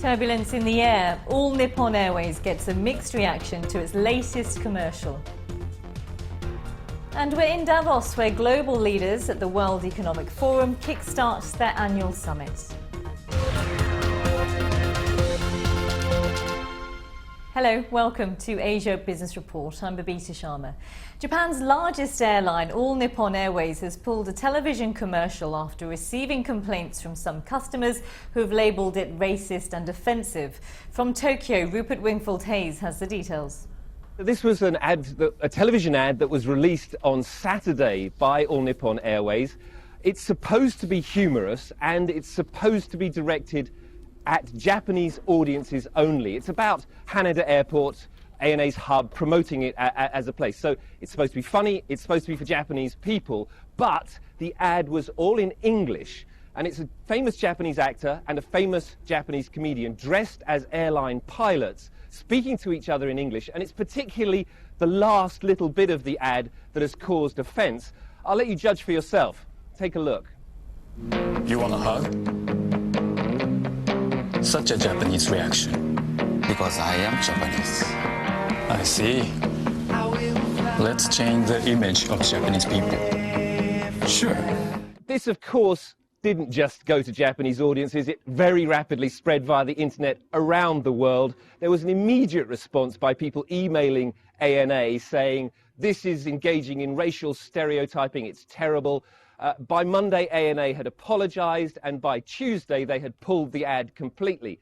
Turbulence in the air. All Nippon Airways gets a mixed reaction to its latest commercial. And we're in Davos, where global leaders at the World Economic Forum kickstarts their annual summit. Hello, welcome to Asia Business Report. I'm BABITA Sharma. Japan's largest airline, All Nippon Airways, has pulled a television commercial after receiving complaints from some customers who have labelled it racist and offensive. From Tokyo, Rupert Wingfield-Hayes has the details. This was an ad, a television ad that was released on Saturday by All Nippon Airways. It's supposed to be humorous and it's supposed to be directed at Japanese audiences only. It's about Haneda Airport, ANA's hub, promoting it as a place. So it's supposed to be funny, it's supposed to be for Japanese people, but the ad was all in English. And it's a famous Japanese actor and a famous Japanese comedian dressed as airline pilots, speaking to each other in English. And it's particularly the last little bit of the ad that has caused offense. I'll let you judge for yourself. Take a look. You want a hug? Such a Japanese reaction. Because I am Japanese. I see. Let's change the image of Japanese people. Sure. This, of course, didn't just go to Japanese audiences. It very rapidly spread via the internet around the world. There was an immediate response by people emailing ANA saying, this is engaging in racial stereotyping, it's terrible. By Monday, ANA had apologized, and by Tuesday, they had pulled the ad completely.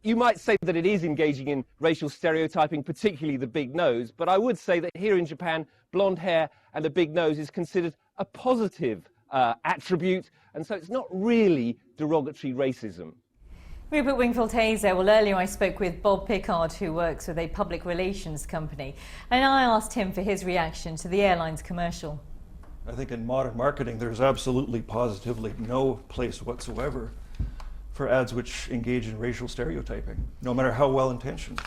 You might say that it is engaging in racial stereotyping, particularly the big nose, but I would say that here in Japan, blonde hair and a big nose is considered a positive attribute, and so it's not really derogatory racism. Rupert Wingfield-Hayes there. Well, earlier I spoke with Bob Pickard, who works with a public relations company, and I asked him for his reaction to the airline's commercial. I think in modern marketing, there's absolutely, positively no place whatsoever for ads which engage in racial stereotyping, no matter how well-intentioned.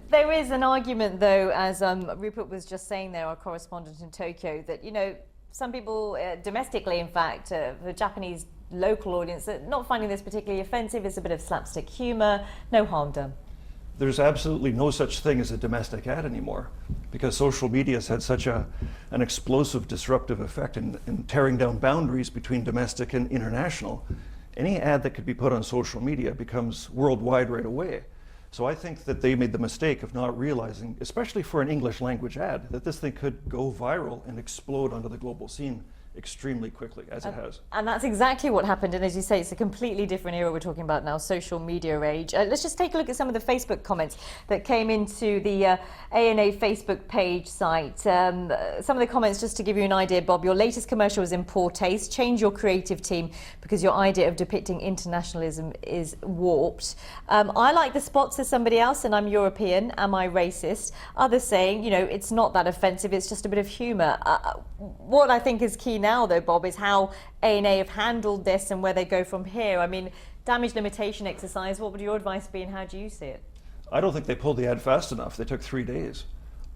There is an argument, though, as Rupert was just saying there, our correspondent in Tokyo, that, you know, some people, domestically in fact, the Japanese local audience, are not finding this particularly offensive. It's a bit of slapstick humour, no harm done. There's absolutely no such thing as a domestic ad anymore, because social media has had such an explosive disruptive effect in tearing down boundaries between domestic and international. Any ad that could be put on social media becomes worldwide right away. So I think that they made the mistake of not realizing, especially for an English language ad, that this thing could go viral and explode onto the global scene extremely quickly, as it has. And that's exactly what happened. And as you say, it's a completely different era we're talking about now, social media age. Let's just take a look at some of the Facebook comments that came into the ANA Facebook page site. Some of the comments, just to give you an idea, Bob, your latest commercial was in poor taste. Change your creative team because your idea of depicting internationalism is warped. I like the spot, says somebody else, and I'm European. Am I racist? Others saying, you know, it's not that offensive, it's just a bit of humour. What I think is key now, though, Bob, is how ANA have handled this and where they go from here. I mean, damage limitation exercise, what would your advice be and how do you see it? I don't think they pulled the ad fast enough. They took 3 days.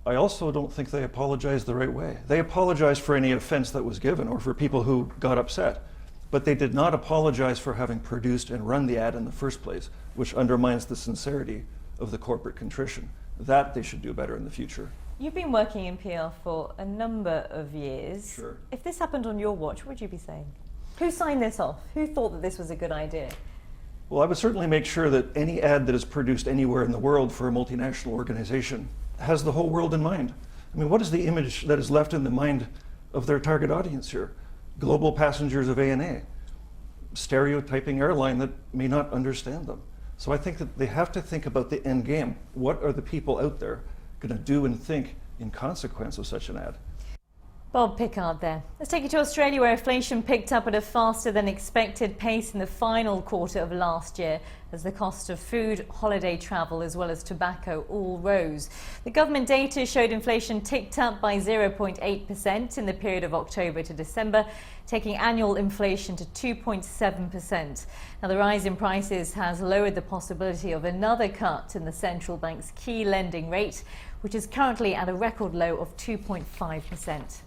I also don't think they apologized the right way. They apologized for any offense that was given or for people who got upset, but they did not apologize for having produced and run the ad in the first place, which undermines the sincerity of the corporate contrition. That they should do better in the future. You've been working in PR for a number of years. Sure. If this happened on your watch, what would you be saying? Who signed this off? Who thought that this was a good idea? Well, I would certainly make sure that any ad that is produced anywhere in the world for a multinational organization has the whole world in mind. I mean, what is the image that is left in the mind of their target audience here? Global passengers of ANA, stereotyping airline that may not understand them. So I think that they have to think about the end game. What are the people out there going to do and think in consequence of such an ad? Bob Pickard there. Let's take you to Australia, where inflation picked up at a faster than expected pace in the final quarter of last year as the cost of food, holiday travel as well as tobacco all rose. The government data showed inflation ticked up by 0.8% in the period of October to December, taking annual inflation to 2.7%. Now, the rise in prices has lowered the possibility of another cut in the central bank's key lending rate, which is currently at a record low of 2.5%.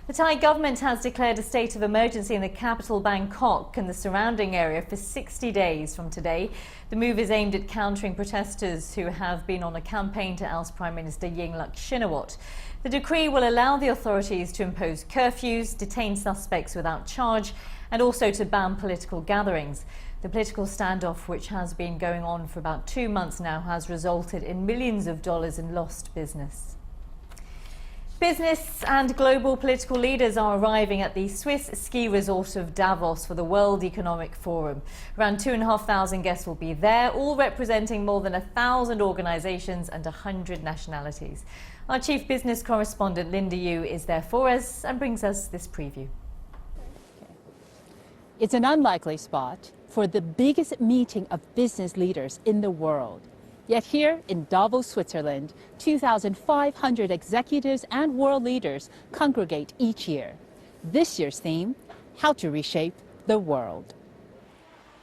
The Thai government has declared a state of emergency in the capital Bangkok and the surrounding area for 60 days from today. The move is aimed at countering protesters who have been on a campaign to oust Prime Minister Yingluck Shinawatra. The decree will allow the authorities to impose curfews, detain suspects without charge, and also to ban political gatherings. The political standoff, which has been going on for about 2 months now, has resulted in millions of dollars in lost business. Business and global political leaders are arriving at the Swiss ski resort of Davos for the World Economic Forum. Around 2,500 guests will be there, all representing more than 1,000 organisations and 100 nationalities. Our chief business correspondent Linda Yu is there for us and brings us this preview. It's an unlikely spot for the biggest meeting of business leaders in the world. Yet here in Davos, Switzerland, 2,500 executives and world leaders congregate each year. This year's theme, how to reshape the world.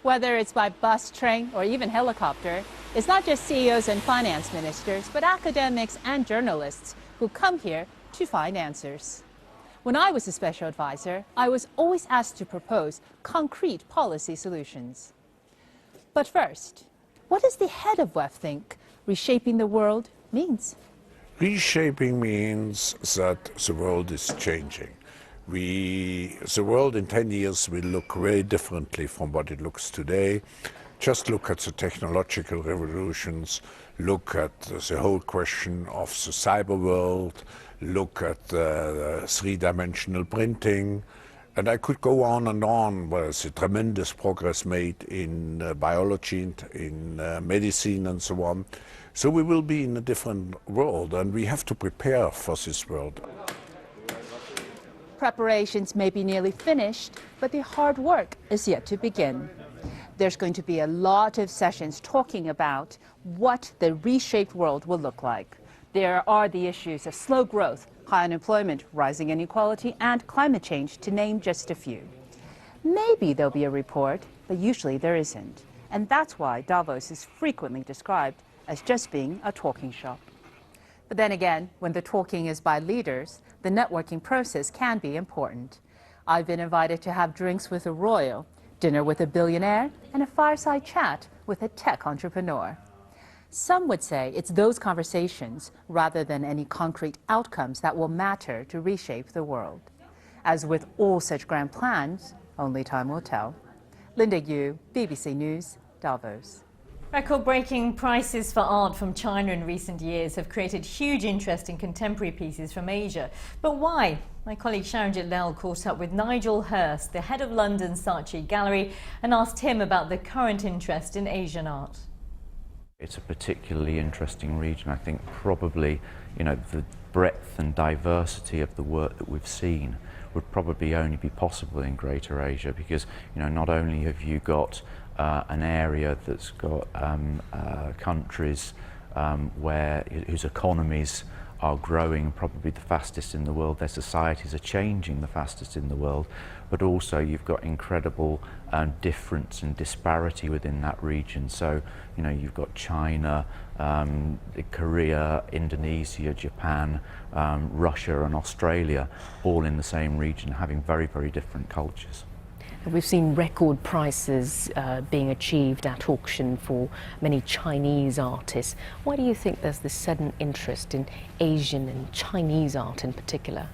Whether it's by bus, train, or even helicopter, it's not just CEOs and finance ministers, but academics and journalists who come here to find answers. When I was a special advisor, I was always asked to propose concrete policy solutions. But first, what does the head of WEF think reshaping the world means? Reshaping means that the world is changing. The world in 10 years will look very differently from what it looks today. Just look at the technological revolutions, look at the whole question of the cyber world, look at three-dimensional printing. And I could go on and on. There's a tremendous progress made in biology, in medicine and so on. So we will be in a different world and we have to prepare for this world. Preparations may be nearly finished, but the hard work is yet to begin. There's going to be a lot of sessions talking about what the reshaped world will look like. There are the issues of slow growth, high unemployment, rising inequality, and climate change, to name just a few. Maybe there'll be a report, but usually there isn't. And that's why Davos is frequently described as just being a talking shop. But then again, when the talking is by leaders, the networking process can be important. I've been invited to have drinks with a royal, dinner with a billionaire, and a fireside chat with a tech entrepreneur. Some would say it's those conversations, rather than any concrete outcomes, that will matter to reshape the world. As with all such grand plans, only time will tell. Linda Yu, BBC News, Davos. Record-breaking prices for art from China in recent years have created huge interest in contemporary pieces from Asia. But why? My colleague Sharon Jitlell caught up with Nigel Hurst, the head of London's Saatchi Gallery, and asked him about the current interest in Asian art. It's a particularly interesting region. I think probably, the breadth and diversity of the work that we've seen would probably only be possible in Greater Asia because, not only have you got an area that's got countries whose economies are growing probably the fastest in the world, their societies are changing the fastest in the world, but also you've got incredible difference and disparity within that region. So, you've got China, Korea, Indonesia, Japan, Russia and Australia, all in the same region, having very, very different cultures. We've seen record prices being achieved at auction for many Chinese artists. Why do you think there's this sudden interest in Asian and Chinese art in particular?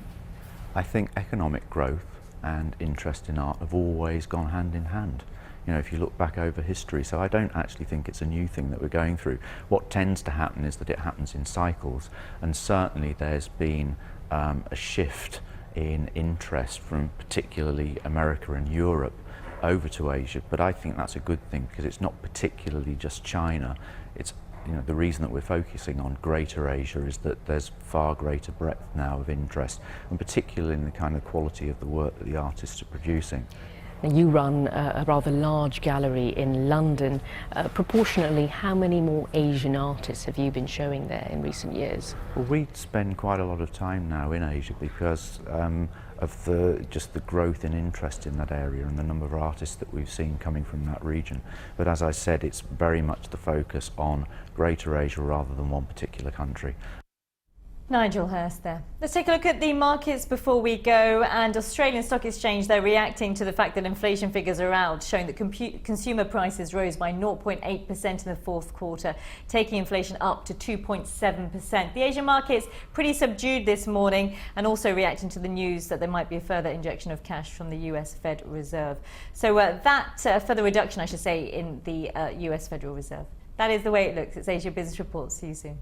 I think economic growth and interest in art have always gone hand in hand. If you look back over history, so I don't actually think it's a new thing that we're going through. What tends to happen is that it happens in cycles, and certainly there's been a shift in interest from particularly America and Europe over to Asia, but I think that's a good thing because it's not particularly just China. It's the reason that we're focusing on Greater Asia is that there's far greater breadth now of interest, and particularly in the kind of quality of the work that the artists are producing. Now, you run a rather large gallery in London. Proportionately, how many more Asian artists have you been showing there in recent years? Well, we spend quite a lot of time now in Asia because of just the growth in interest in that area and the number of artists that we've seen coming from that region. But as I said, it's very much the focus on Greater Asia rather than one particular country. Nigel Hurst there. Let's take a look at the markets before we go. And Australian Stock Exchange, they're reacting to the fact that inflation figures are out, showing that consumer prices rose by 0.8% in the fourth quarter, taking inflation up to 2.7%. The Asian markets pretty subdued this morning, and also reacting to the news that there might be a further injection of cash from the US Fed Reserve. So that further reduction, I should say, in the US Federal Reserve. That is the way it looks. It's Asia Business Report. See you soon.